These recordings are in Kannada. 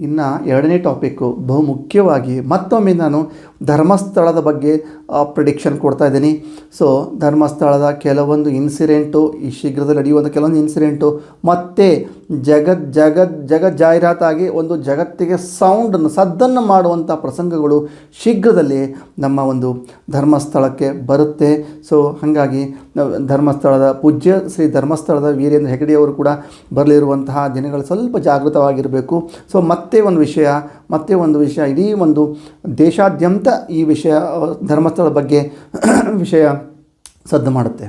ಇನ್ನು ಎರಡನೇ ಟಾಪಿಕ್ಕು ಬಹುಮುಖ್ಯವಾಗಿ ಮತ್ತೊಮ್ಮೆ ನಾನು ಧರ್ಮಸ್ಥಳದ ಬಗ್ಗೆ ಪ್ರಿಡಿಕ್ಷನ್ ಕೊಡ್ತಾ ಇದ್ದೀನಿ. ಸೊ ಧರ್ಮಸ್ಥಳದ ಕೆಲವೊಂದು ಇನ್ಸಿಡೆಂಟು, ಈ ಶೀಘ್ರದಲ್ಲಿ ನಡೆಯುವಂಥ ಕೆಲವೊಂದು ಇನ್ಸಿಡೆಂಟು ಮತ್ತೆ ಜಾಹೀರಾತಾಗಿ ಒಂದು ಜಗತ್ತಿಗೆ ಸದ್ದನ್ನು ಮಾಡುವಂಥ ಪ್ರಸಂಗಗಳು ಶೀಘ್ರದಲ್ಲಿ ನಮ್ಮ ಒಂದು ಧರ್ಮಸ್ಥಳಕ್ಕೆ ಬರುತ್ತೆ. ಸೊ ಹಾಗಾಗಿ ಧರ್ಮಸ್ಥಳದ ಪೂಜ್ಯ ಶ್ರೀ ಧರ್ಮಸ್ಥಳದ ವೀರೇಂದ್ರ ಹೆಗಡೆಯವರು ಕೂಡ ಬರಲಿರುವಂತಹ ದಿನಗಳು ಸ್ವಲ್ಪ ಜಾಗೃತವಾಗಿರಬೇಕು. ಸೊ ಮತ್ತೆ ಒಂದು ವಿಷಯ ಇಡೀ ಒಂದು ದೇಶಾದ್ಯಂತ ಈ ವಿಷಯ ಧರ್ಮಸ್ಥಳದ ಬಗ್ಗೆ ವಿಷಯ ಸದ್ದು ಮಾಡುತ್ತೆ.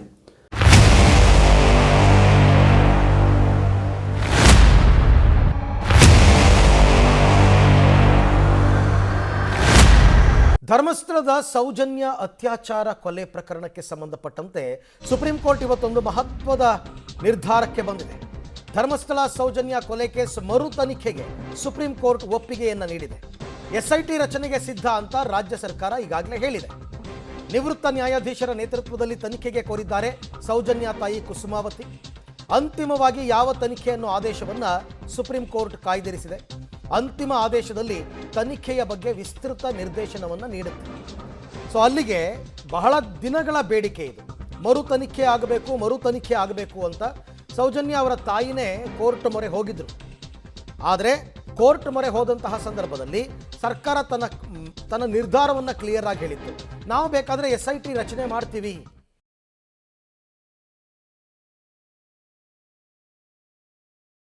ಧರ್ಮಸ್ಥಳದ ಸೌಜನ್ಯ ಅತ್ಯಾಚಾರ ಕೊಲೆ ಪ್ರಕರಣಕ್ಕೆ ಸಂಬಂಧಪಟ್ಟಂತೆ ಸುಪ್ರೀಂ ಕೋರ್ಟ್ ಇವತ್ತೊಂದು ಮಹತ್ವದ ನಿರ್ಧಾರಕ್ಕೆ ಬಂದಿದೆ. ಧರ್ಮಸ್ಥಳ ಸೌಜನ್ಯ ಕೊಲೆ ಕೇಸ್ ಮರು ತನಿಖೆಗೆ ಸುಪ್ರೀಂ ಕೋರ್ಟ್ ಒಪ್ಪಿಗೆಯನ್ನು ನೀಡಿದೆ. ಎಸ್ಐಟಿ ರಚನೆಗೆ ಸಿದ್ಧ ಅಂತ ರಾಜ್ಯ ಸರ್ಕಾರ ಈಗಾಗಲೇ ಹೇಳಿದೆ. ನಿವೃತ್ತ ನ್ಯಾಯಾಧೀಶರ ನೇತೃತ್ವದಲ್ಲಿ ತನಿಖೆಗೆ ಕೋರಿದ್ದಾರೆ ಸೌಜನ್ಯ ತಾಯಿ ಕುಸುಮಾವತಿ. ಅಂತಿಮವಾಗಿ ಯಾವ ತನಿಖೆ ಅನ್ನೋ ಆದೇಶವನ್ನು ಸುಪ್ರೀಂ ಕೋರ್ಟ್ ಕಾಯ್ದಿರಿಸಿದೆ. ಅಂತಿಮ ಆದೇಶದಲ್ಲಿ ತನಿಖೆಯ ಬಗ್ಗೆ ವಿಸ್ತೃತ ನಿರ್ದೇಶನವನ್ನು ನೀಡುತ್ತೆ. ಸೊ ಅಲ್ಲಿಗೆ ಬಹಳ ದಿನಗಳ ಬೇಡಿಕೆ ಇದು, ಮರು ತನಿಖೆ ಆಗಬೇಕು ಅಂತ ಸೌಜನ್ಯ ಅವರ ತಾಯಿನೇ ಕೋರ್ಟ್ ಮೊರೆ ಹೋಗಿದ್ರು. ಆದರೆ ಕೋರ್ಟ್ ಮೊರೆ ಹೋದಂತಹ ಸಂದರ್ಭದಲ್ಲಿ ಸರ್ಕಾರ ತನ್ನ ನಿರ್ಧಾರವನ್ನು ಕ್ಲಿಯರ್ ಆಗಿ ಹೇಳಿತ್ತು. ನಾವು ಬೇಕಾದರೆ SIT ರಚನೆ ಮಾಡ್ತೀವಿ,